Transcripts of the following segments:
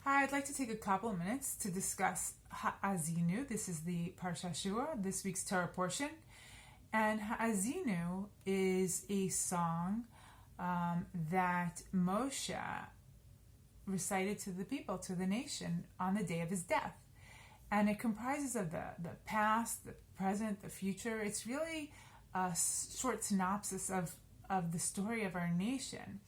Hi, I'd like to take a couple of minutes to discuss Haazinu. This is the Parsha Hashavua, this week's Torah portion. And Haazinu is a song that Moshe recited to the people, to the nation, on the day of his death. And it comprises of the past, the present, the future. It's really a short synopsis of the story of our nation.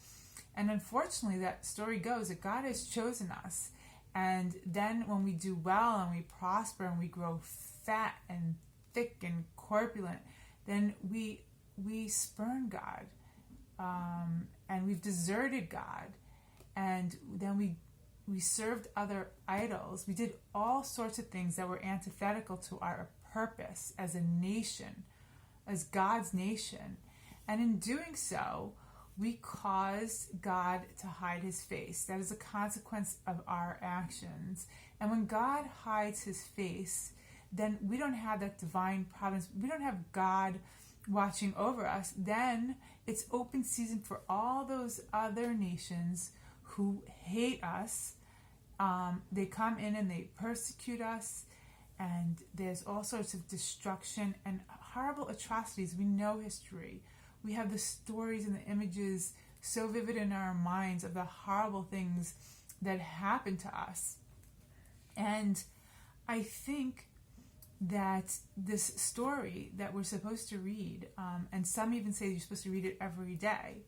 And unfortunately, that story goes that God has chosen us. And then when we do well and we prosper and we grow fat and thick and corpulent, then we spurn God. And we've deserted God. And then we served other idols. We did all sorts of things that were antithetical to our purpose as a nation, as God's nation. And in doing so, we cause God to hide his face. That is a consequence of our actions. And when God hides his face, then we don't have that divine providence. We don't have God watching over us. Then it's open season for all those other nations who hate us. They come in and they persecute us. And there's all sorts of destruction and horrible atrocities. We know history. We have the stories and the images so vivid in our minds of the horrible things that happen to us. And I think that this story that we're supposed to read, and some even say you're supposed to read it every day,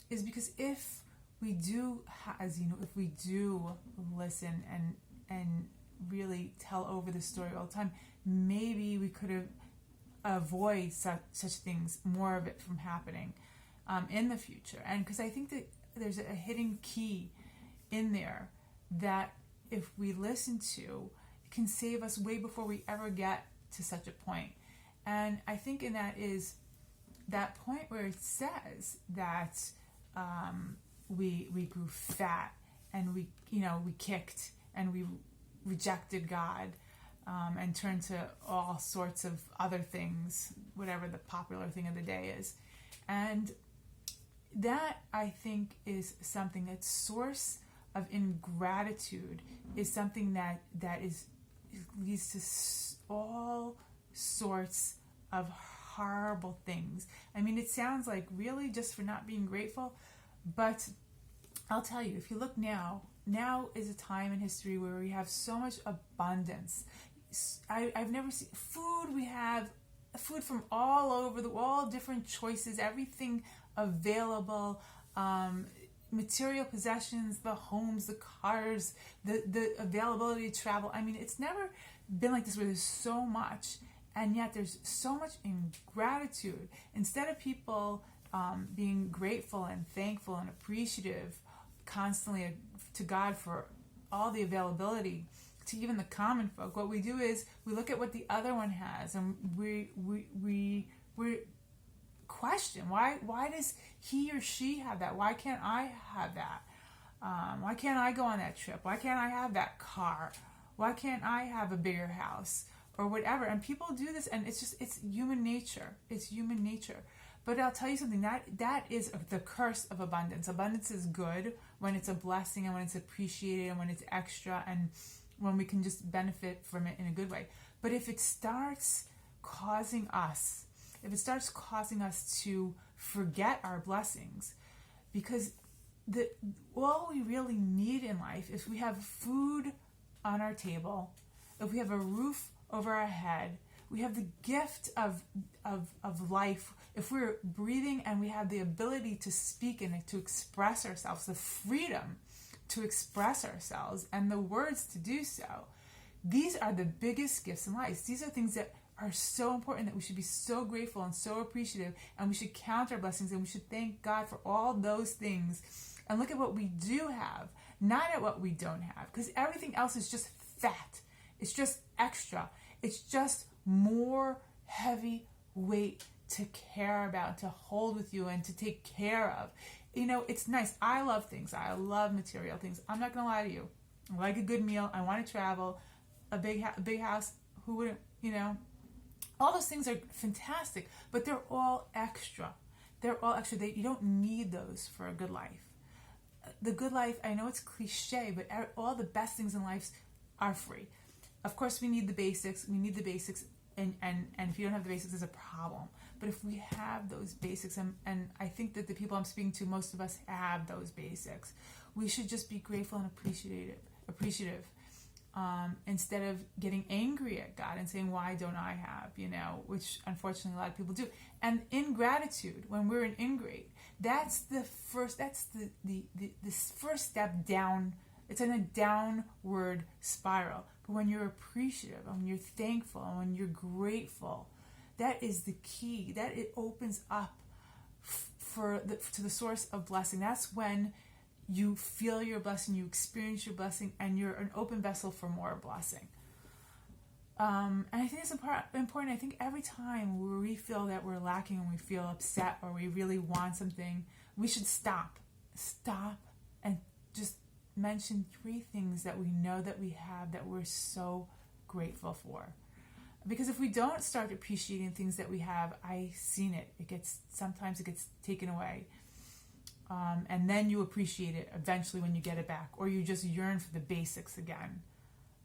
is because if we do, if we do listen and really tell over the story all the time, maybe we could have avoid such things, more of it from happening in the future. And because I think that there's a hidden key in there that if we listen to, it can save us way before we ever get to such a point. And I think in that is that point where it says that we grew fat and we kicked and we rejected God. And turn to all sorts of other things, whatever the popular thing of the day is. And that, I think, is something that source of ingratitude is something that leads to all sorts of horrible things. I mean, it sounds like really just for not being grateful, but I'll tell you, if you look now is a time in history where we have so much abundance. I've never seen food. We have food from all over, all different choices, everything available, material possessions, the homes, the cars, the availability to travel. I mean, it's never been like this where there's so much, and yet there's so much ingratitude. Instead of people being grateful and thankful and appreciative constantly to God for all the availability, to even the common folk, what we do is we look at what the other one has and we question why does he or she have that? Why can't I have that? Why can't I go on that trip? Why can't I have that car? Why can't I have a bigger house or whatever? And people do this, and it's human nature. It's human nature. But I'll tell you something, that is the curse of abundance. Abundance is good when it's a blessing and when it's appreciated and when it's extra and when we can just benefit from it in a good way. But if it starts causing us to forget our blessings, because all we really need in life is we have food on our table, if we have a roof over our head, we have the gift of life, if we're breathing and we have the ability to speak and to express ourselves, the freedom to express ourselves and the words to do so. These are the biggest gifts in life. These are things that are so important that we should be so grateful and so appreciative, and we should count our blessings and we should thank God for all those things and look at what we do have, not at what we don't have, because everything else is just fat. It's just extra. It's just more heavy weight to care about, to hold with you and to take care of. It's nice. I love things. I love material things. I'm not going to lie to you. I like a good meal. I want to travel. A big house. Who wouldn't, All those things are fantastic, but they're all extra. You don't need those for a good life. the good life, I know it's cliche, but all the best things in life are free. Of course, we need the basics. And if you don't have the basics, there's a problem. But if we have those basics, and I think that the people I'm speaking to, most of us have those basics, we should just be grateful and appreciative. Instead of getting angry at God and saying, why don't I have, which unfortunately a lot of people do. And ingratitude, when we're in ingrate, that's the first step down. It's in a downward spiral. But when you're appreciative, and when you're thankful, and when you're grateful, that is the key. That it opens up to the source of blessing. That's when you feel your blessing, you experience your blessing, and you're an open vessel for more blessing. And I think it's important. I think every time where we feel that we're lacking and we feel upset or we really want something, we should stop and just mention 3 things that we know that we have that we're so grateful for. Because if we don't start appreciating things that we have, I've seen it. Sometimes it gets taken away. And then you appreciate it eventually when you get it back, or you just yearn for the basics again.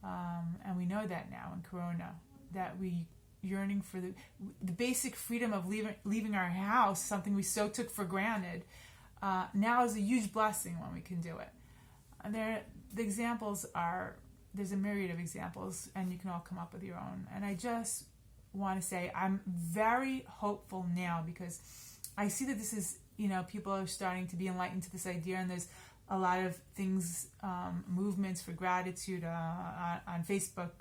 And we know that now in Corona, that we yearning for the basic freedom of leaving our house, something we so took for granted, now is a huge blessing when we can do it. And the examples there's a myriad of examples, and you can all come up with your own. And I just want to say I'm very hopeful now, because I see that this is, people are starting to be enlightened to this idea, and there's a lot of things, movements for gratitude on Facebook,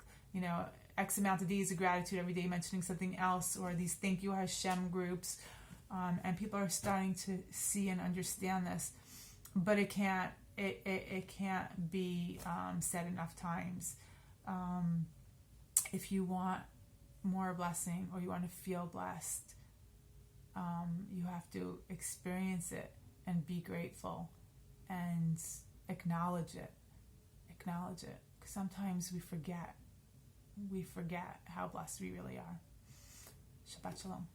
X amount of days of gratitude every day, mentioning something else, or these Thank You Hashem groups, and people are starting to see and understand this, but it can't be said enough times. If you want more blessing, or you want to feel blessed, you have to experience it and be grateful and acknowledge it. Because sometimes we forget how blessed we really are. Shabbat Shalom.